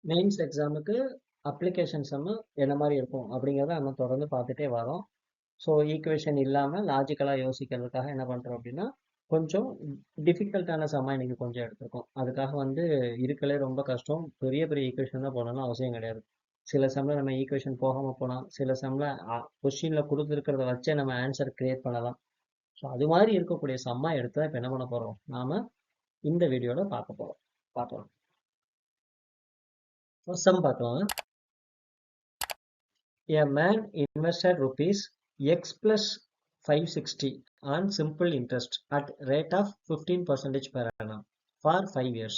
Mains எக்ஸாமுக்கு application சம்மு என்ன மாதிரி இருக்கும் அப்படிங்கிறத நம்ம தொடர்ந்து பார்த்துட்டே வரோம். ஸோ ஈக்குவேஷன் இல்லாமல் லாஜிக்கலாக யோசிக்கிறதுக்காக என்ன பண்ணுறோம் அப்படின்னா கொஞ்சம் டிஃபிகல்ட்டான சம்மா இன்னைக்கு கொஞ்சம் எடுத்திருக்கோம். அதுக்காக வந்து இருக்கலே ரொம்ப கஷ்டம், பெரிய பெரிய ஈக்குவேஷன் தான் போடணும்னு அவசியம் கிடையாது. சில சம்மில் நம்ம ஈக்குவேஷன் போகாமல் போகலாம், சில சம்மில் கொஸ்டினில் கொடுத்துருக்கிறத வச்சே நம்ம ஆன்சர் கிரியேட் பண்ணலாம். ஸோ அது மாதிரி இருக்கக்கூடிய சம்மா எடுத்து தான் இப்போ என்ன பண்ண போகிறோம், நாம் இந்த வீடியோவில் பார்க்க போகிறோம். பார்க்கலாம். சம் பார்க்கலாம். A man invested rupees X plus 560 on simple interest at rate of 15% per annum for 5 years,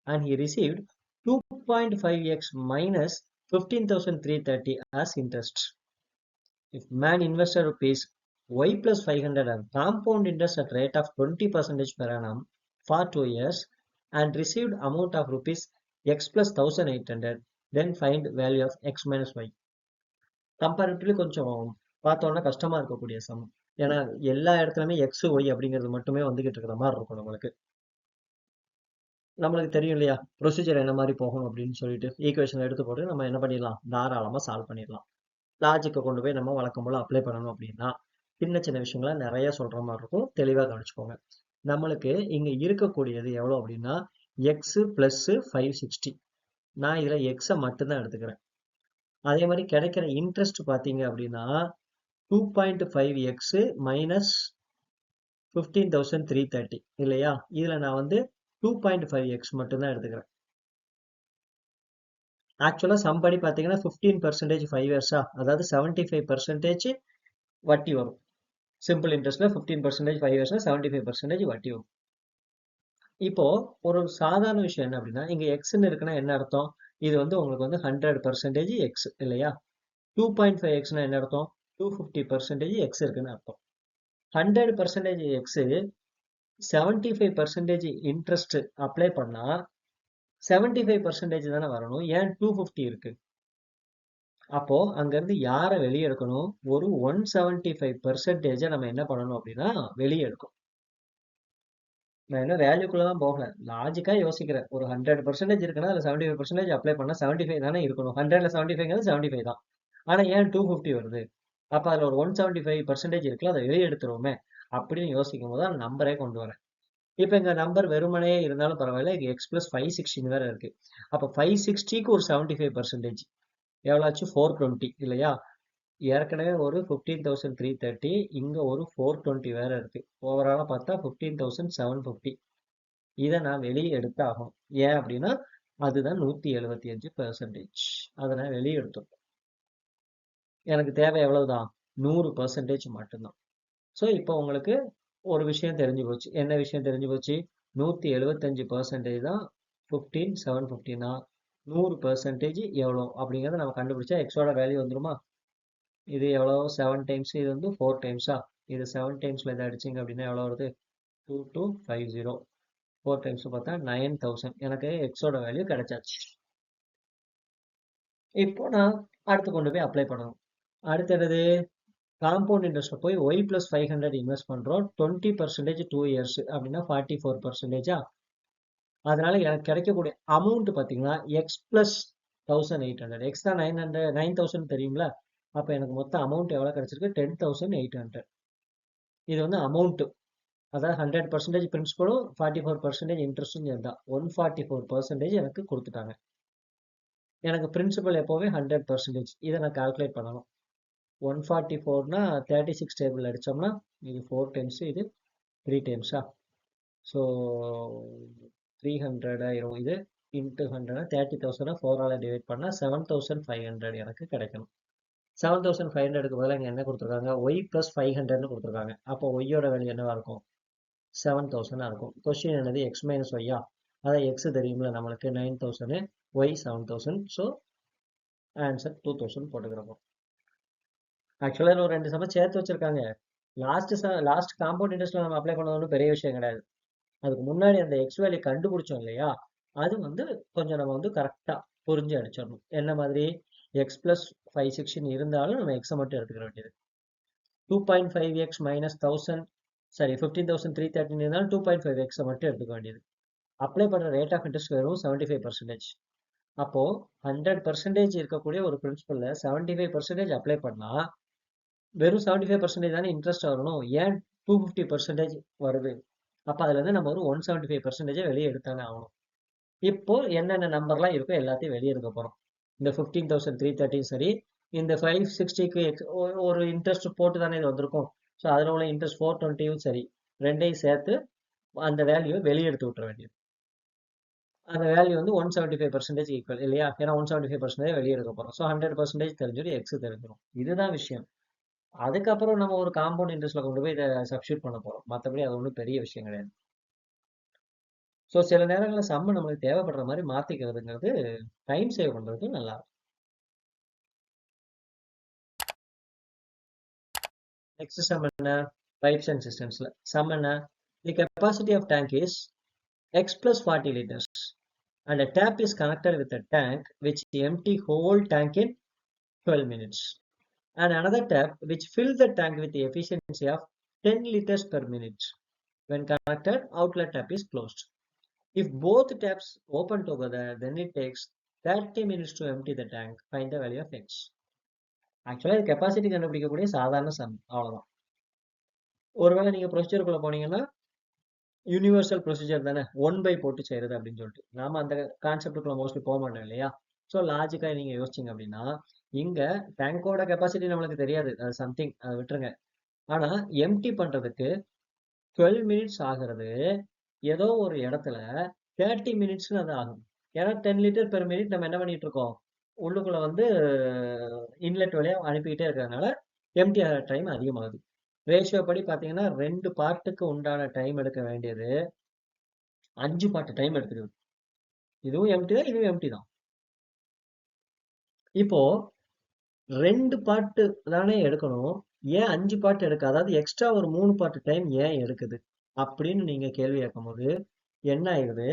and he received 2.5x minus 15,330 as interest. If man invested rupees Y plus 500 on compound interest at rate of 20% per annum for 2 years and received amount of rupees X plus 1800, then find value of X minus Y. Comparatively கொஞ்சம் பார்த்தோன்னா கஷ்டமா இருக்கக்கூடிய some. ஏன்னா எல்லா இடத்துலையுமே X Y அப்படிங்கிறது மட்டுமே வந்துகிட்டு இருக்கிற மாதிரி இருக்கும். நம்மளுக்கு தெரியும் இல்லையா ப்ரொசீஜர் என்ன மாதிரி போகணும் அப்படின்னு சொல்லிட்டு ஈக்குவேஷன் எடுத்து போட்டு நம்ம என்ன பண்ணிடலாம், தாராளமாக சால்வ் பண்ணிடலாம். லாஜிக்கை கொண்டு போய் நம்ம வழக்கம் போல அப்ளை பண்ணணும் அப்படின்னா சின்ன சின்ன விஷயங்கள நிறைய சொல்ற மாதிரி இருக்கும். தெளிவாக கவனிச்சுக்கோங்க. நம்மளுக்கு இங்க இருக்கக்கூடியது எவ்வளோ அப்படின்னா எக்ஸ் பிளஸ் 560. நான் இதுல எக்ஸை மட்டும்தான் எடுத்துக்கிறேன். அதே மாதிரி கிடைக்கிற இன்ட்ரெஸ்ட் பார்த்தீங்க அப்படின்னா 2.5x மைனஸ் 15,330 இல்லையா? இதுல நான் வந்து 2.5x மட்டும்தான் எடுத்துக்கிறேன். ஆக்சுவலா சம் படி பார்த்தீங்கன்னா 15% 5 இயர்ஸா, அதாவது 75% வட்டி வரும். சிம்பிள் இன்ட்ரெஸ்ட்ல 15% 5 இயர்ஸ்னா 75% வட்டி வரும். இப்போ ஒரு சாதாரண விஷயம் என்ன அப்படின்னா, இங்க எக்ஸ்ன்னு இருக்குன்னா என்ன அர்த்தம்? இது வந்து உங்களுக்கு வந்து 100% எக்ஸ் இல்லையா? 2.5xனா என்ன அர்த்தம்? 250% எக்ஸ் இருக்குன்னு அர்த்தம். 100% எக்ஸ் 75% இன்ட்ரெஸ்ட் அப்ளை பண்ணா 75% தானே வரணும். ஏன் 250 இருக்கு? அப்போ அங்கிருந்து யாரை வெளியே எடுக்கணும்? ஒரு 175% நம்ம என்ன பண்ணணும் அப்படின்னா வெளியே எடுக்கணும். நான் என்ன வேல்யூக்குள்ளதான் போகல, லாஜிக்கா யோசிக்கிறேன். ஒரு 100% இருக்குன்னா அதுல 75% அப்ளை பண்ணா 75 தானே இருக்கணும். 100ல 75 75 தான். ஆனா ஏன் 250 வருது? அப்ப அதுல ஒரு 175% இருக்குல்ல, அதை வெளியே எடுத்துருவோமே அப்படின்னு யோசிக்கும் போது அந்த நம்பரே கொண்டு வரேன். இப்போ இங்க நம்பர் வெறுமனே இருந்தாலும் பரவாயில்ல, இங்க எக்ஸ் பிளஸ் 516 வேற இருக்கு. அப்போ 560க்கு ஒரு 75% எவ்வளோ ஆச்சு? 420 இல்லையா? ஏற்கனவே ஒரு 15,330, இங்க ஒரு 420 வேற இருக்கு. ஓவராலா பார்த்தா 15,750. இதை நான் வெளியே எடுத்தாகும். ஏன் அப்படின்னா அதுதான் 175%. அதை நான் வெளியே எடுத்துருக்கேன். எனக்கு தேவை எவ்வளவுதான்? 100% மட்டும்தான். ஸோ இப்போ உங்களுக்கு ஒரு விஷயம் தெரிஞ்சு போச்சு. என்ன விஷயம் தெரிஞ்சு போச்சு? 175% தான் 15,750னா 100% எவ்வளோ அப்படிங்கிறத நம்ம கண்டுபிடிச்சா எக்ஸோட வேல்யூ வந்துருமா? இது எவ்வளோ? 7 டைம்ஸ், இது வந்து 4 டைம்ஸா? இது 7 டைம்ஸ்ல இதை அடிச்சிங்க அப்படின்னா எவ்வளோ வருது? 2250. 4 டைம்ஸ் பார்த்தா 9,000. எனக்கு எக்ஸோட வேல்யூ கிடைச்சாச்சு. இப்போ நான் அடுத்து கொண்டு போய் அப்ளை பண்ணணும். அடுத்தது காம்பவுண்ட் இன்ட்ரெஸ்ட்ல போய் ஒய் பிளஸ் 500 இன்வெஸ்ட் பண்றோம். 20% 2 இயர்ஸ் அப்படின்னா 44%. அதனால எனக்கு கிடைக்கக்கூடிய அமௌண்ட் பார்த்தீங்கன்னா எக்ஸ் பிளஸ் 1800. எக்ஸ் தான் 9,000 தெரியுங்களா? அப்போ எனக்கு மொத்த அமௌண்ட் எவ்வளோ கிடைச்சிருக்கு? 10,800. இது வந்து அமௌண்ட், அதாவது 100% பிரின்சிபலும் 44% இன்ட்ரெஸ்டும் சேர்ந்தா 144% எனக்கு கொடுத்துட்டாங்க. எனக்கு பிரின்சிபல் எப்போவே 100%. இதை நான் கால்குலேட் பண்ணணும். 144னா 36 டேபிள் அடிச்சோம்னா இது 4 டைம்ஸ், இது 3 டைம்ஸா? ஸோ 300 ஆயிரும். இது இன்ட்டு 100 30,000 4ஆல் டிவைட் பண்ணால் 7,500 எனக்கு கிடைக்கணும். 7,500க்கு பதிலாக இங்கே என்ன கொடுத்துருக்காங்க? ஒய் ப்ளஸ் 500ன்னு கொடுத்துருக்காங்க. அப்போ ஒய்யோட வேல்யூ என்னவா இருக்கும்? 7,000 இருக்கும். கொஸ்டின் என்னது? எக்ஸ் மைனஸ் ஒய்யா? அதான் எக்ஸ் தெரியுமில்ல நம்மளுக்கு 9,000, ஒய் 7,000. So answer 2,000 போட்டுக்கிறப்போ. ஆக்சுவலாக ஒரு 2 சமம் சேர்த்து வச்சிருக்காங்க. லாஸ்ட் காம்பவுண்ட் இன்ட்ரெஸ்ட்ல நம்ம அப்ளை பண்ணது ஒன்றும் பெரிய விஷயம் கிடையாது. அதுக்கு முன்னாடி அந்த எக்ஸ் வேல்யூ கண்டுபிடிச்சோம் இல்லையா? அது வந்து கொஞ்சம் நம்ம வந்து கரெக்டா புரிஞ்சு அடிச்சிடணும். என்ன மாதிரி? எக்ஸ் பிளஸ் 516 இருந்தாலும் நம்ம எக்ஸை மட்டும் எடுத்துக்க வேண்டியது. 2.5x மைனஸ் 15,330 இருந்தாலும் 2.5x மட்டும் எடுத்துக்க வேண்டியது. அப்ளை பண்ற ரேட் ஆஃப் இன்ட்ரெஸ்ட் வெறும் 75%. அப்போ 100% இருக்கக்கூடிய ஒரு பிரின்சிபல்ல 75% அப்ளை பண்ணா வெறும் 75% தானே இன்ட்ரெஸ்ட் வரணும். ஏன் 250% வருது? அப்ப அதுல இருந்து நம்ம ஒரு 175% வெளியே எடுத்தானே ஆகணும். இப்போ என்னென்ன நம்பர்லாம் இருக்கோ எல்லாத்தையும் வெளியே எடுக்க போறோம். இந்த 15,330 சரி, இந்த 560க்கு ஒரு இன்ட்ரெஸ்ட் போட்டு தானே இது வந்திருக்கும். ஸோ அதில் உள்ள இன்ட்ரெஸ்ட் 420யும் சரி, ரெண்டையும் சேர்த்து அந்த வேல்யூ வெளியே எடுத்து விட்டுற வேண்டியது. அந்த வேல்யூ வந்து 175% ஈக்குவல் இல்லையா? ஏன்னா 175% வெளியே எடுக்க போறோம். ஸோ 100% தெரிஞ்சிடும், எக்ஸ் தெரிஞ்சிடும். இதுதான் விஷயம். அதுக்கப்புறம் நம்ம ஒரு காம்பவுண்ட் இன்ட்ரெஸ்ட்ல கொண்டு போய் இதை சப்ஸ்டியூட் பண்ண போறோம். மற்றபடி அது ஒன்றும் பெரிய விஷயம் கிடையாது. ஸோ சில நேரங்களில் சம்மு நம்மளுக்கு தேவைப்படுற மாதிரி மாத்திக்கிறதுங்கிறது டைம் சேவ் பண்றதுக்கு நல்லா இருக்கும். நெக்ஸ்ட் சம் என்ன? பைப்ஸ் அண்ட் சிஸ்டம்ஸ்ல சம் என்ன? The capacity of tank is x plus 40 liters and a tap is connected with a tank which empty whole tank in 12 minutes and another tap which fills the tank with the efficiency of 10 liters per minute. When connected, outlet tap is closed. If both taps open together, then it takes 30 minutes to empty the tank. Find the value of x. ஆக்சுவலாக இது capacity கண்டுபிடிக்கக்கூடிய சாதாரண some, அவ்வளோதான். ஒருவேளை நீங்கள் ப்ரொசீஜருக்குள்ள போனீங்கன்னா universal procedure தானே, 1/, போட்டு செய்யறது அப்படின்னு சொல்லிட்டு நாம அந்த கான்செப்டுக்குள்ள மோஸ்ட்லி போக மாட்டோம் இல்லையா? ஸோ லாஜிக்காக நீங்க யோசிச்சிங்க அப்படின்னா இங்க டேங்கோட கெப்பாசிட்டி நம்மளுக்கு தெரியாது, அது சம்திங், அதை விட்டுருங்க. ஆனா எம்டி பண்றதுக்கு 12 மினிட்ஸ் ஆகிறது ஏதோ ஒரு இடத்துல 30 மினிட்ஸ்னு அது ஆகும். ஏன்னா 10 லிட்டர் பெர் மினிட் நம்ம என்ன பண்ணிட்டு இருக்கோம், உள்ளுக்குள்ள வந்து இன்லெட் வழியா அனுப்பிக்கிட்டே இருக்கிறதுனால எம்டி ஆகிற டைம் அதிகமாகுது. ரேஷியோ படி பார்த்தீங்கன்னா 2 பார்ட்டுக்கு உண்டான டைம் எடுக்க வேண்டியது 5 பார்ட் டைம் எடுத்துக்குது. இதுவும் எம்டி தான், இதுவும் எம்டி தான். இப்போ 2 பார்ட்டு தானே எடுக்கணும், ஏன் 5 பார்ட் எடுக்க, அதாவது எக்ஸ்ட்ரா ஒரு 3 பார்ட் டைம் ஏன் எடுக்குது அப்படின்னு நீங்க கேள்வி கேட்கும் போது என்ன ஆயிடுது,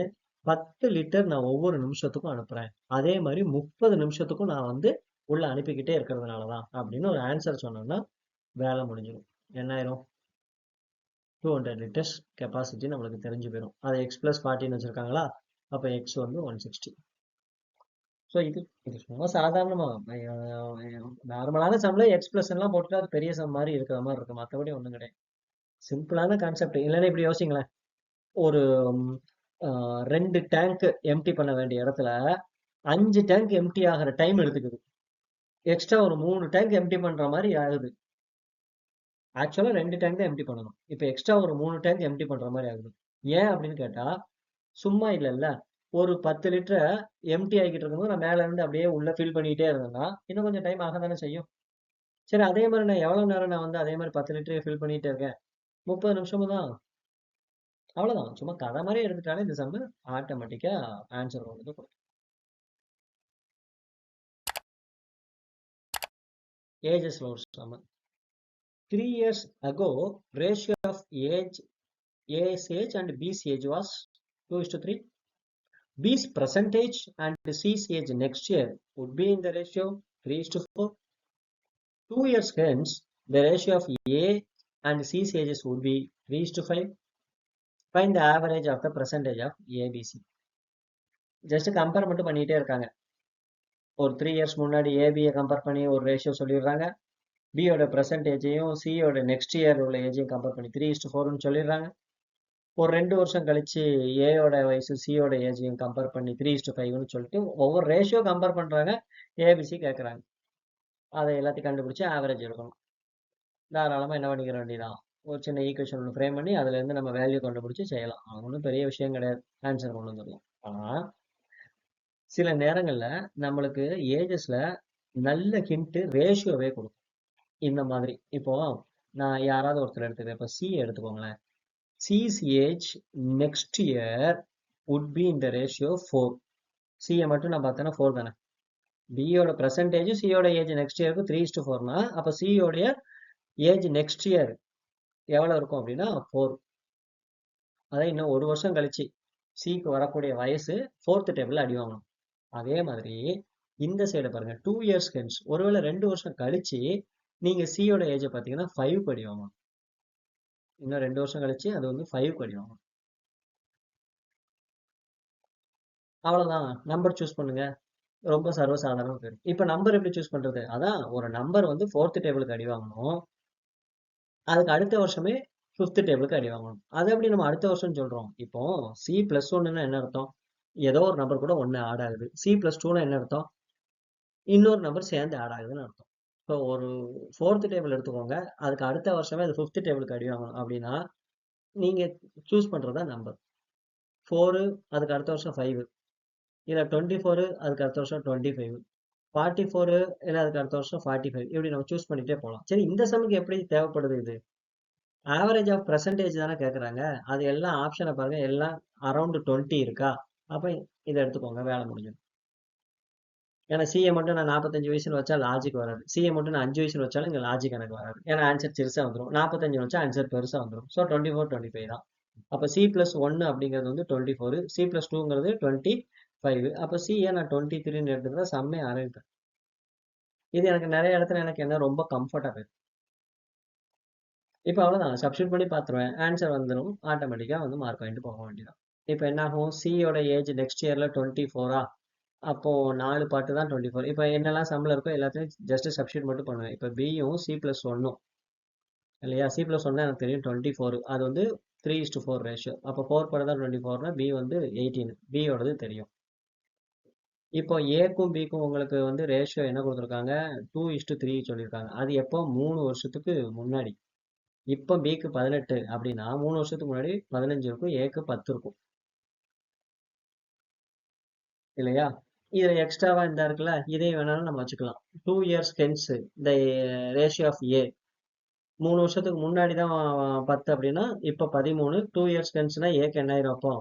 10 லிட்டர் நான் ஒவ்வொரு நிமிஷத்துக்கும் அனுப்புறேன், அதே மாதிரி 30 நிமிஷத்துக்கும் நான் வந்து உள்ள அனுப்பிக்கிட்டே இருக்கிறதுனாலதான் அப்படின்னு ஒரு ஆன்சர் சொன்னோம்னா வேலை முடிஞ்சிடும். என்ன ஆயிரும், 200 லிட்டர்ஸ் கெப்பாசிட்டி நம்மளுக்கு தெரிஞ்சு போயிடும். அதை எக்ஸ் பிளஸ் 40 வச்சிருக்காங்களா, அப்ப எக்ஸ் வந்து 160. ஸோ இது இது சும்மா சாதாரணமா நார்மலான சம்ல எக்ஸ் பிளஸ் எல்லாம் போட்டுட்டு அது பெரிய சம் மாதிரி இருக்கிற மாதிரி இருக்கு, மற்றபடி ஒன்றும் கிடையாது. சிம்பிளான கான்செப்ட். இல்லைன்னா இப்படி யோசிங்களேன், ஒரு 2 டேங்க் எம்டி பண்ண வேண்டிய இடத்துல 5 டேங்க் எம்டி ஆகிற டைம் எடுத்துக்குது. எக்ஸ்ட்ரா ஒரு 3 டேங்க் எம்டி பண்ற மாதிரி ஆகுது. ஆக்சுவலா 2 டேங்க் தான் எம்டி பண்ணணும், இப்போ எக்ஸ்ட்ரா ஒரு 3 டேங்க் எம்டி பண்ற மாதிரி ஆகுது. ஏன் அப்படின்னு கேட்டா சும்மா இல்லைல்ல, ஒரு 10 லிட்டரை எம்டி ஆகிட்டு இருக்கும்போது நான் மேல இருந்து அப்படியே உள்ள ஃபில் பண்ணிக்கிட்டே இருந்தேன்னா இன்னும் கொஞ்சம் டைம் ஆக தானே செய்யும். சரி, அதே மாதிரி நான் எவ்வளவு நேரம் நான் வந்து அதே மாதிரி 10 லிட்டரை ஃபில் பண்ணிட்டே இருக்கேன், 30 நிமிஷமும் தான். அவ்வளவுதான், சும்மா கதை மாதிரி எடுத்துட்டாலே இந்த சம் ஆட்டோமேட்டிக்கா ஆன்சர் வந்து கொடுக்கும். ஏஜஸ்ல ஒரு some. 3 years ago ratio of age A's age and B's age was 2:3. B's percentage and C's age next year would be in the ratio 3:4. 2 years hence, the ratio of A and C's ages would be 3:5. Find the average of the percentage of ABC. Just compare மட்டும் பண்ணிட்டே இருக்காங்க. ஒரு 3 years முன்னாடி ஏபியை compare பண்ணி ஒரு ratio சொல்லிடுறாங்க, பியோட பெர்சன்டேஜையும் சியோட நெக்ஸ்ட் இயர் உள்ள ஏஜையும் கம்பேர் பண்ணி 3:4ன்னு சொல்லிடுறாங்க. ஒரு 2 வருஷம் கழிச்சு ஏயோட வயசு சியோட ஏஜையும் கம்பேர் பண்ணி 3:5ன்னு சொல்லிட்டு ஒவ்வொரு ரேஷியோ கம்பேர் பண்றாங்க, ஏபிசி கேட்கறாங்க. அதை எல்லாத்தையும் கண்டுபிடிச்சு ஆவரேஜ் எடுக்கணும். தாராளமா என்ன பண்ணிக்கிற வேண்டியதான், ஒரு சின்ன ஈக்குவேஷன் ஒன்று ஃப்ரேம் பண்ணி அதுல இருந்து நம்ம வேல்யூ கண்டுபிடிச்சு செய்யலாம். ஒன்றும் பெரிய விஷயம் கிடையாது, ஆன்சர் கொண்டு வந்துடலாம். ஆனா சில நேரங்கள்ல நம்மளுக்கு ஏஜஸ்ல நல்ல ஹிண்ட் ரேஷியோவே கொடுக்கும். இந்த மாதிரி இப்போ நான் யாராவது ஒருத்தர் எடுத்துக்கிறேன், இப்போ சி எடுத்துக்கோங்களேன். C's age next year would be in the ratio 4. சியை மட்டும் நான் பார்த்தேன்னா 4 தானே. பியோட பெர்சன்டேஜ் சியோட ஏஜ் நெக்ஸ்ட் இயருக்கு 3:4னா அப்போ சியோடைய ஏஜ் நெக்ஸ்ட் இயர் எவ்வளவு இருக்கும் அப்படின்னா 4. அதான் இன்னும் ஒரு வருஷம் கழிச்சு சிக்கு வரக்கூடிய வயசு 4th டேபிள் அடி வாங்கணும். அதே மாதிரி இந்த சைடு பாருங்க, 2 இயர்ஸ் ஹென்ஸ், ஒருவேளை 2 வருஷம் கழிச்சு நீங்க சியோட ஏஜை பார்த்தீங்கன்னா 5 அடி வாங்கணும். இன்னும் 2 வருஷம் கழிச்சு அது வந்து 5 அடி வாங்கணும். அவ்வளவுதான், நம்பர் சூஸ் பண்ணுங்க. ரொம்ப சர்வசாதாரணமா போயிடும். இப்ப நம்பர் எப்படி சூஸ் பண்றது? அதான் ஒரு நம்பர் வந்து 4th டேபிளுக்கு அடி வாங்கணும். அதுக்கு அடுத்த வருஷமே 5th டேபிளுக்கு அடி வாங்கணும். அது எப்படி நம்ம அடுத்த வருஷம் சொல்றோம்? இப்போ சி பிளஸ் ஒன்னுன்னா என்ன அர்த்தம்? ஏதோ ஒரு நம்பர் கூட ஒன்னு ஆட் ஆகுது. சி பிளஸ் டூனா என்ன அர்த்தம்? இன்னொரு நம்பர் சேர்ந்து ஆட் ஆகுதுன்னு அர்த்தம். இப்போ ஒரு 4th டேபிள் எடுத்துக்கோங்க. அதுக்கு அடுத்த வருஷமே அது 5th டேபிளுக்கு அடி வாங்கணும் அப்படின்னா, நீங்க சூஸ் பண்றதா நம்பர். 4 அதுக்கு அடுத்த வருஷம் 5 இல்ல 24 அதுக்கு அடுத்த வருஷம் 25 44 இல்ல அதுக்கு அடுத்த வருஷம் 45 இப்படி நம்ம சூஸ் பண்ணிட்டே போகலாம். சரி இந்த சம்முக்கு எப்படி தேவைப்படுது இது? ஆவரேஜ் ஆஃப் பெர்சன்டேஜ் தானே கேட்குறாங்க. அது எல்லாம் ஆப்ஷனை பாருங்க எல்லாம் அரௌண்ட் 20 இருக்கா? அப்ப இதை எடுத்துக்கோங்க வேலை முடிஞ்சிடும். ஏன்னா சிஏ மட்டும் நான் 45 வயசுன்னு வச்சா லாஜிக் வராது. சிஏ மட்டும் நான் 5 வயசுன்னு வச்சாலும் இங்க லாஜிக் எனக்கு வராது. ஏன்னா ஆன்சர் சிறுசா வந்துடும். 45 வச்சா ஆன்சர் பெருசா வந்துடும். ஸோ 24 25 தான். அப்ப சி பிளஸ் ஒன்னு அப்படிங்கிறது வந்து 24, சி பிளஸ் டூங்கிறது 25. அப்ப சிஏ நான் 23ன்னு எடுத்துக்கிறேன். செம்மையை ஆரம்பிப்பேன். இது எனக்கு நிறைய இடத்துல எனக்கு என்ன ரொம்ப கம்ஃபர்டா இருக்கு. இப்போ அவ்வளவுதான் சப்ஸ்டியூட் பண்ணி பார்த்துருவேன். ஆன்சர் வந்துடும். ஆட்டோமேட்டிக்கா வந்து மார்க் வாங்கிட்டு போக வேண்டியதான். இப்போ என்ன ஆகும்? சியோட ஏஜ் நெக்ஸ்ட் இயர்ல 24ஆ? அப்போ 4 பாட்டு தான் 24. இப்போ என்னெல்லாம் சம்மில் இருக்கோ எல்லாத்தையும் ஜஸ்ட் சப்ஸ்டியூட் மட்டும் பண்ணுவேன். இப்போ பியும் சி பிளஸ் ஒன்னும் இல்லையா? சி பிளஸ் ஒன்னா எனக்கு தெரியும் 24. அது வந்து 3:4 ரேஷியோ. அப்போ 4 பாட்டு தான் 24னா பி வந்து 18. பியோடது தெரியும். இப்போ ஏக்கும் பிக்கும் உங்களுக்கு வந்து ரேஷியோ என்ன கொடுத்துருக்காங்க? 2:3 சொல்லியிருக்காங்க. அது எப்போ? 3 வருஷத்துக்கு முன்னாடி. இப்போ பிக்கு 18 அப்படின்னா 3 வருஷத்துக்கு முன்னாடி 15 இருக்கும், ஏக்கு 10 இருக்கும் இல்லையா? இதுல எக்ஸ்ட்ராவா இந்த இருக்குல்ல, இதே வேணாலும் நம்ம வச்சுக்கலாம். 2 years hence the ratio of A 3 வருஷத்துக்கு முன்னாடி தான் 10 அப்படின்னா இப்போ 13. 2 இயர்ஸ் டென்ஸ்னா ஏக்கு என்ன ஆயிரும்? அப்போ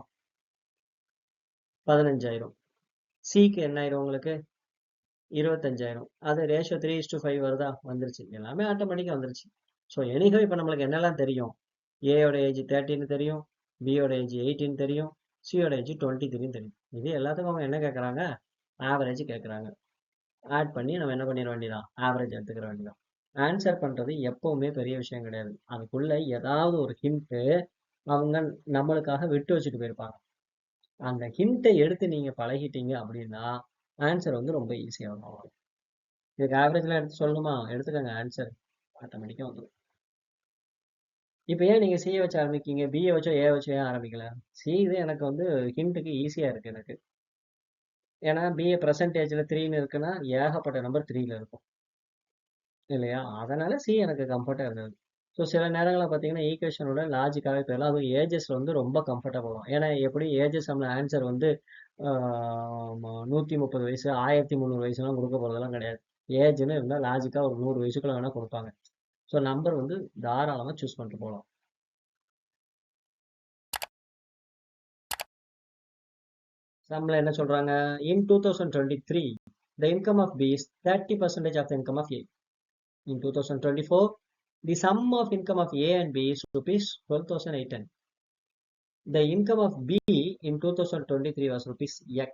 15 சிக்கு என்ன ஆயிரும் உங்களுக்கு? 25. அது ரேஷியோ 3:5 வருதா? வந்துருச்சு. எல்லாமே ஆட்டோமேட்டிக்கா வந்துருச்சு. ஸோ எனிஹோ இப்போ நம்மளுக்கு என்னெல்லாம் தெரியும்? ஏயோட ஏஜ் 13 தெரியும், பியோட ஏஜ் 18 தெரியும், சியோட ஏஜ் 23 தெரியும். இது எல்லாத்துக்கும் அவங்க என்ன கேட்குறாங்க? ஆவரேஜ் கேட்குறாங்க. ஆட் பண்ணி நம்ம என்ன பண்ணிட வேண்டியதான்? ஆவரேஜ் எடுத்துக்கிற வேண்டியதான். ஆன்சர் பண்றது எப்பவுமே பெரிய விஷயம் கிடையாது. அதுக்குள்ள ஏதாவது ஒரு ஹிண்ட் அவங்க நம்மளுக்காக விட்டு வச்சுட்டு போயிருப்பாங்க. அந்த ஹிண்ட்டை எடுத்து நீங்க பழகிட்டீங்க அப்படின்னா ஆன்சர் வந்து ரொம்ப ஈஸியா வரும். இதுக்கு ஆவரேஜ்லாம் எடுத்து சொல்லணுமா? எடுத்துக்கோங்க ஆன்சர் ஆட்டோமேட்டிக்கா வந்துடும். இப்போ ஏன் நீங்க சிஏ வச்சு ஆரம்பிக்கீங்க? பிஏ வச்சோ ஏ வச்சோ ஏன் ஆரம்பிக்கல? சி இது எனக்கு வந்து ஹிண்ட்டுக்கு ஈஸியா இருக்கு எனக்கு. ஏன்னா பிஏ பர்சன்டேஜ்ல 3ன்னு இருக்குன்னா ஏகப்பட்ட நம்பர் 3ல இருக்கும் இல்லையா? அதனால சி எனக்கு கம்ஃபர்ட்டா இருந்தது. ஸோ சில நேரங்களில் பார்த்தீங்கன்னா ஈக்குவேஷனோட லாஜிக்காகவே போயிடலாம். அதுவும் ஏஜஸ்ல வந்து ரொம்ப கம்ஃபர்டபுள். ஏன்னா எப்படி ஏஜஸ் நம்ம ஆன்சர் வந்து 130 வயசு 1300 வயசுலாம் கொடுக்க போறதெல்லாம் கிடையாது. ஏஜ்னு இருந்தால் லாஜிக்கா ஒரு 100 வயசுக்குள்ள வேணா கொடுப்பாங்க. ஸோ நம்பர் வந்து தாராளமா சூஸ் பண்ணிட்டு போகலாம். சம்ல என்ன சொல்றாங்க? இன் 2023 the income of B is 30% of the income of A. In 2024 the sum of income of A and B is rupees 12,810. The income of B in 2023 was rupees X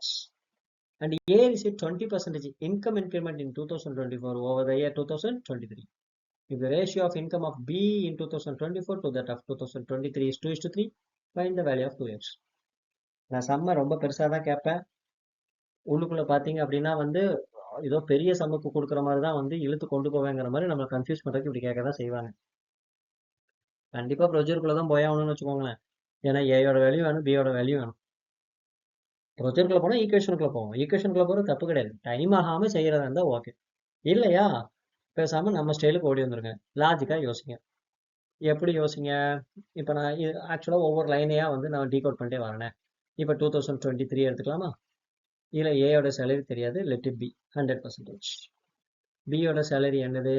and A received 20% income increment in 2024 over the year 2023. If the ratio of income of B in 2024 to that of 2023 is 2:3, find the value of 2x. நான் சம்ம ரொம்ப பெருசா தான் கேட்பேன். உள்ளுக்குள்ள பாத்தீங்க அப்படின்னா வந்து ஏதோ பெரிய சம்முக்கு கொடுக்குற மாதிரி தான் வந்து இழுத்து கொண்டு போவேங்கிற மாதிரி நம்ம கன்ஃபியூஸ் பண்றதுக்கு இப்படி கேட்க தான் செய்வாங்க. கண்டிப்பா ப்ரொசீஜருக்குள்ள தான் போய் ஆகணும்னு வச்சுக்கோங்களேன். ஏன்னா ஏயோட வேல்யூ வேணும், பியோட வேல்யூ வேணும். ப்ரொசீஜருக்குள்ள போனா ஈக்குவேஷனுக்குள்ள போவோம். ஈக்குவேஷனுக்குள்ள போறது தப்பு கிடையாது. டைம் ஆகாம செய்யறதா இருந்தா ஓகே. இல்லையா பேசாம நம்ம ஸ்டைலுக்கு ஓடி வந்துருங்க. லாஜிக்கா யோசிங்க. எப்படி யோசிங்க? இப்போ நான் ஆக்சுவலா ஒவ்வொரு லைனையா வந்து நான் டீகோட் பண்ணிட்டே வரேன். இப்போ 2023 எடுத்துக்கலாமா? இதுல ஏயோட சேலரி தெரியாது, லெட் இட் பி 100%. பியோட சேலரி என்னது?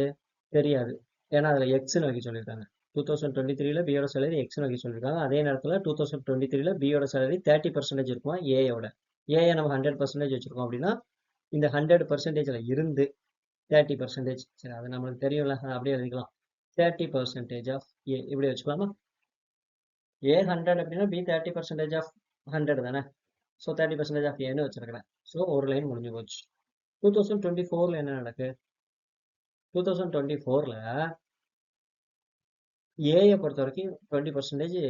தெரியாது. ஏன்னா அதுல எக்ஸ்னு வைக்க சொல்லியிருக்காங்க. 2023ல பியோட சேலரி எக்ஸ்னு வைக்க சொல்லியிருக்காங்க. அதே நேரத்துல 2023ல பியோட சேலரி 30% இருக்குமா ஏயோட. ஏஐ நம்ம 100% வச்சிருக்கோம் அப்படின்னா இந்த 100%ல இருந்து 30%, சரி அது நம்மளுக்கு தெரியும்ல, அப்படியே எழுதிக்கலாம். 30% ஆஃப் ஏ இப்படி வச்சுக்கலாமா? ஏ 100 அப்படின்னா பி 30% ஆஃப் 100 தானே. ஸோ 30% ஆஃப் ஏன்னு வச்சிருக்கிறேன். ஸோ ஒரு லைன் முடிஞ்சு போச்சு. 2024ல என்ன நடக்கு? 2024ல ஏஐ பொறுத்த வரைக்கும் 20%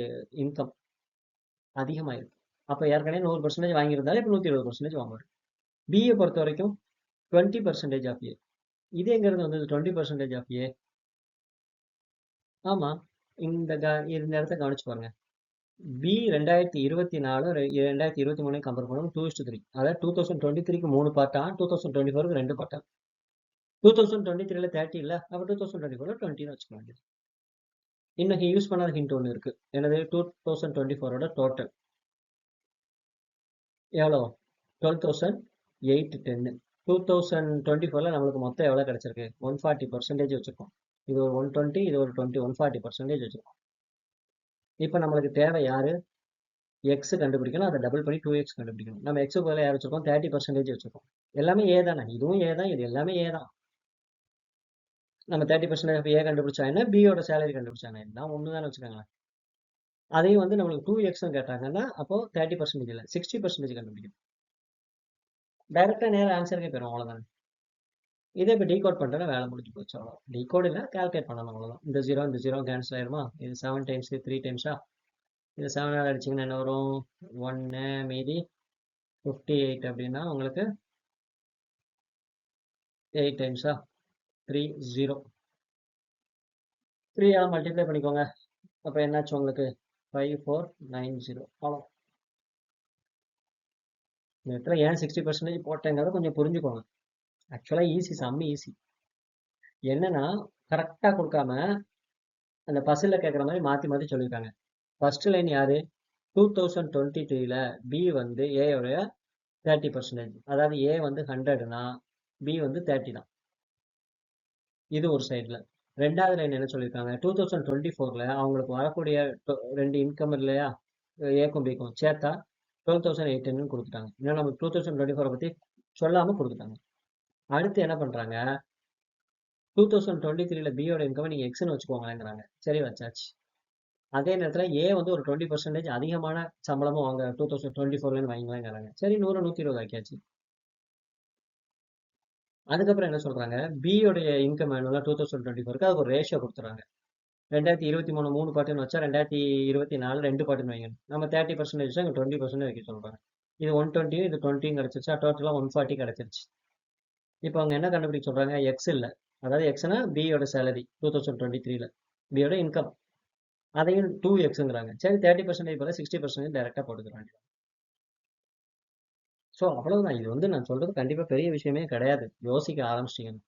இன்கம் அதிகமாயிருக்கு. அப்போ ஏற்கனவே 100% வாங்கியிருந்தாலும் இப்போ 120% வாங்குவார். பிஏ பொறுத்த வரைக்கும் 20% ஆஃப் ஏ. இது எங்கிறது வந்தது 20% ஆஃப் ஏ? ஆமா. இந்த இடத்த கவனிச்சு பாருங்க. பி 2024 2023 கம்பேர் பண்ணும் 2:3. அதாவது 2023க்கு 3 பார்ட்டா 2024க்கு 2 பார்ட்டா. 2023ல 30 இல்ல, அப்ப 2024ல 20ன்னு வச்சுக்க வேண்டியது. இன்னைக்கு யூஸ் பண்ணாத ஹிண்ட் ஒன்று இருக்கு. எனது 2024ஓட டோட்டல் எவ்வளோ? 12,810. 2024ல நம்மளுக்கு மொத்தம் எவ்வளோ கிடைச்சிருக்கு? 140% வச்சிருக்கோம். இது ஒரு 120, இது ஒரு 20, 140% வச்சிருக்கோம். இப்போ நம்மளுக்கு தேவை யாரு? எக்ஸ் கண்டுபிடிக்கணும், அதை டபுள் பண்ணி 2x கண்டுபிடிக்கணும். நம்ம எக்ஸுக்கு பதிலாக யார் வச்சிருக்கோம்? 30% வச்சிருக்கோம். எல்லாமே ஏ தானே, இதுவும் ஏ தான், இது எல்லாமே ஏ தான். நம்ம 30% ஏ கண்டுபிடிச்சா என்ன, பியோட சேலரி கண்டுபிடிச்சா என்ன, எல்லாம் ஒன்று தானே வச்சுக்கோங்களேன். அதையும் வந்து நம்மளுக்கு 2x கேட்டாங்கன்னா அப்போ 30% இல்லை 60% கண்டுபிடிக்கணும். டைரக்டா நேரம் ஆன்சருக்கே போயிடும், அவ்வளோதானே. இதே இப்போ டீகோட் பண்ணுறேன்னா வேலை முடிஞ்சு போச்சு, அவ்வளோ. டீகோட் இல்லை, கால்குலேட் பண்ணணும், அவ்வளோதான். இந்த ஜீரோ கேன்சல் ஆயிருமா? இது 7 டைம்ஸ் 3 டைம்ஸா? இது 7 அடிச்சிங்கன்னா என்ன வரும்? 1 மீதி 58 அப்படின்னா உங்களுக்கு 8 டைம்ஸா? 3 0. 3 மல்டிப்ளை பண்ணிக்கோங்க. அப்போ என்னாச்சு உங்களுக்கு? 5490. அவ்வளோ. இந்த இடத்துல ஏன் 60% போட்டேங்கிறத கொஞ்சம் புரிஞ்சுக்கோங்க. ஆக்சுவலாக ஈஸி, செம்ம ஈஸி. என்னன்னா கரெக்டாக கொடுக்காம அந்த பசிலில் கேட்குற மாதிரி மாற்றி மாற்றி சொல்லியிருக்காங்க. ஃபர்ஸ்ட் லைன் யாரு? 2023ல பி வந்து ஏயோடைய 30%. அதாவது ஏ வந்து 100னா பி வந்து 30 தான். இது ஒரு சைடில். ரெண்டாவது லைன் என்ன சொல்லியிருக்காங்க? 2024ல அவங்களுக்கு வரக்கூடிய 2 இன்கம் இல்லையா, ஏக்கும் பிக்கும் சேர்த்தா 12,800 கொடுத்துட்டாங்க. இன்னும் நம்ம 2024 பற்றி சொல்லாமல் கொடுத்துட்டாங்க. அடுத்து என்ன பண்ணுறாங்க? 2023ல பியோட இன்கம் நீங்கள் எக்ஸ்ன்னு வச்சுக்கோங்களேங்கிறாங்க. சரி, வச்சாச்சு. அதே நேரத்தில் ஏ வந்து ஒரு 20% அதிகமான சம்பளமும் வாங்க 2024ன்னு வாங்கிக்கலாங்கிறாங்க. சரி, 100 120 ஆக்கியாச்சு. அதுக்கப்புறம் என்ன சொல்றாங்க? பியோடைய இன்கம் வேணும்ல 2024க்கு, அதுக்கு ஒரு ரேஷியோ கொடுத்துறாங்க. 2023 3 பாட்டுன்னு வச்சா 2024 2 பாட்டுன்னு வைங்க. நம்ம 30% வச்சா இங்கே 20% வைக்க சொல்றாங்க. இது 120, இது 20 கிடைச்சிருச்சா? டோட்டலாக 140 கிடைச்சிருச்சு. இப்போ அவங்க என்ன கண்டுபிடிக்க சொல்றாங்க? எக்ஸ் இல்லை, அதாவது எக்ஸ்னா பியோட சேலரி 2023ல பியோட இன்கம், அதையும் 2xங்கிறாங்க. சரி, 30% போல 60% டைரெக்டாக போட்டுக்கிறாங்க. ஸோ அவ்வளவுதான். இது வந்து நான் சொல்றது கண்டிப்பாக பெரிய விஷயமே கிடையாது, யோசிக்க ஆரம்பிச்சிட்டிங்க.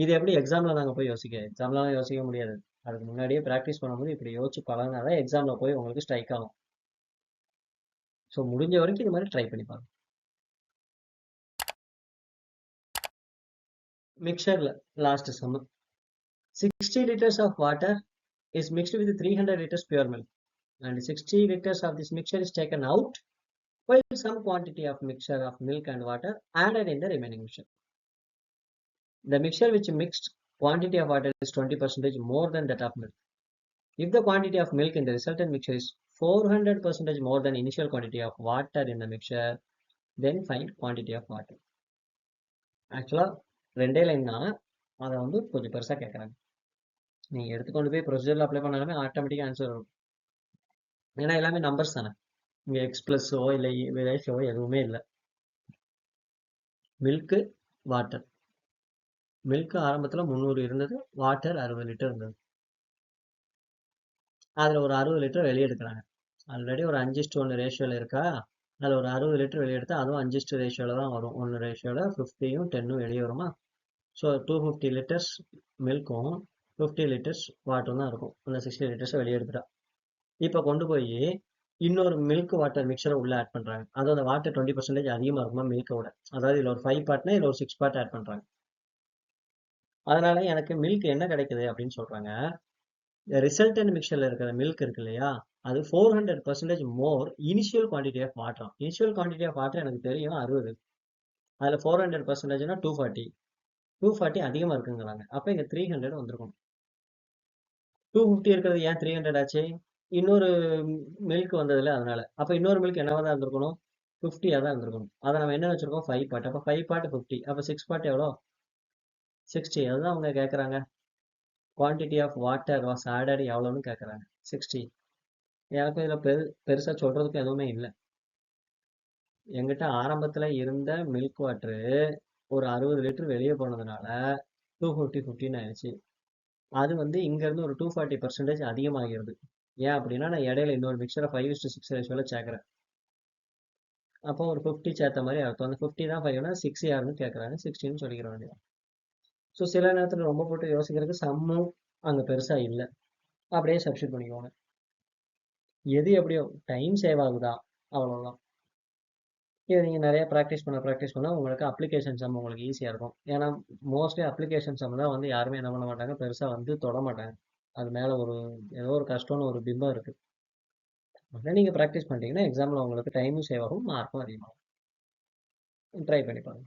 இது எப்படி எக்ஸாமில் நாங்கள் போய் எக்ஸாம்லாம் யோசிக்க முடியாது. அதுக்கு முன்னாடியே ப்ராக்டிஸ் பண்ணும்போது இப்படி யோசிச்சு பழகினாதான் எக்ஸாமில் போய் உங்களுக்கு ஸ்ட்ரைக் ஆகும். ஸோ முடிஞ்ச வரைக்கும் இது மாதிரி ட்ரை பண்ணி பாருங்க. மிக்சரில் last some. 60 liters of water is mixed with 300 liters pure milk, and 60 liters of this mixture is taken out, while some quantity of mixture of milk and water added in the remaining mixture. The mixture which mixed quantity of water is 20% more than that of milk. If the quantity of milk in the resultant mixture is 400% more than initial quantity of water in the mixture, then find quantity of water. ஆக்சுவலாக 2 line தான், அதை வந்து கொஞ்சம் பெருசாக கேட்குறாங்க. நீங்கள் எடுத்துக்கொண்டு போய் ப்ரொசீஜரில் அப்ளை பண்ணாலுமே ஆட்டோமேட்டிக்காக ஆன்சர் வரும். ஏன்னா எல்லாமே நம்பர்ஸ் தானே. இங்கே எக்ஸ் ப்ளஸ்ஸோ இல்லை ரேஷியோ எதுவுமே இல்லை. Milk water. மில்க்கு ஆரம்பத்தில் 300 இருந்தது, வாட்டர் 60 லிட்டர் இருந்தது. அதில் ஒரு 60 லிட்டர் வெளியே எடுக்கிறாங்க. ஆல்ரெடி ஒரு 5:1 ரேஷியோவில் இருக்கா, அதில் ஒரு 60 லிட்டர் வெளியே எடுத்தால் அதுவும் 5:1 ரேஷியோவில் தான் வரும். 1 ரேஷியோவில் 50யும் 10ம் வெளியே வருமா? ஸோ 250 லிட்டர்ஸ் மில்க்கும் 50 லிட்டர்ஸ் வாட்டரும் தான் இருக்கும். அந்த 60 லிட்டர்ஸை வெளியே எடுத்துட்டா இப்போ கொண்டு போய் இன்னொரு மில்க் வாட்டர் மிக்சரை உள்ள ஆட் பண்ணுறாங்க. அதாவது அந்த வாட்டர் 20% அதிகமாக இருக்குமா மில்கோட. அதாவது இதில் ஒரு 5 பார்ட்னா இதில் ஒரு 6 பார்ட் ஆட் பண்ணுறாங்க. அதனால எனக்கு மில்க் என்ன கிடைக்குது அப்படின்னு சொல்கிறாங்க. ரிசல்டன்ட் மிக்சரில் இருக்கிற மில்க் இருக்கு இல்லையா, அது 400% more initial quantity of water. Initial quantity of water எனக்கு தெரியும் 60, அதில் 400%னா 240 அதிகமாக இருக்குங்கிறாங்க. அப்போ இங்கே 300 வந்திருக்கும். 250 இருக்கிறது ஏன் 300 ஆச்சு? இன்னொரு மில்க் வந்ததில்ல, அதனால. அப்போ இன்னொரு மில்க் என்னவா தான் இருந்திருக்கணும்? 50 தான் இருந்திருக்கணும். அதை நம்ம என்ன வச்சிருக்கோம்? 5 பார்ட். அப்போ 5 பார்ட் 50, அப்போ 6 பார்ட் எவ்வளோ? 60. அதுதான் அவங்க கேட்குறாங்க. Quantity of water was added எவ்வளோன்னு கேட்குறாங்க. 60. எனக்கும் இதில் பெருசாக சொல்கிறதுக்கு எதுவுமே இல்லை. என்கிட்ட ஆரம்பத்துல இருந்த மில்க் வாட்டரு ஒரு 60 லிட்டர் வெளியே போனதுனால 250 ஆயிடுச்சு. அது வந்து இங்க இருந்து ஒரு 240% அதிகமாகிறது. ஏன் அப்படின்னா நான் இடையில இன்னொரு மிக்சரை 5:6 ரேஷியோல சேர்க்கிறேன். அப்போ ஒரு 50 சேர்த்த மாதிரி அர்த்தம். அந்த 50 தான் 5னா 6 யாருன்னு கேட்கறாங்க, 16 சொல்லிக்கிற வேண்டியது. ஸோ சில நேரத்துல ரொம்ப போட்டு யோசிக்கிறதுக்கு சம்மும் அங்க பெருசா இல்லை, அப்படியே சப்ஸ்டியூட் பண்ணிக்கோங்க. எது எப்படியோ டைம் சேவ் ஆகுதா, அவ்வளவுதான். இதை நீங்க நிறைய ப்ராக்டிஸ் பண்ண உங்களுக்கு அப்ளிகேஷன் சம் உங்களுக்கு ஈஸியா இருக்கும். ஏன்னா மோஸ்ட்லி அப்ளிகேஷன் சம் தான் வந்து யாருமே என்ன பண்ண மாட்டாங்க, பெருசா வந்து தொட மாட்டாங்க. அது மேல ஒரு ஏதோ ஒரு கஷ்டம்னு ஒரு பிம்பம் இருக்கு. அதை நீங்க ப்ராக்டிஸ் பண்ணிட்டீங்கன்னா எக்ஸாம்ல உங்களுக்கு டைமும் சேவ் ஆகும், மார்க்கும் அதிகமாகும். ட்ரை பண்ணி பாருங்க.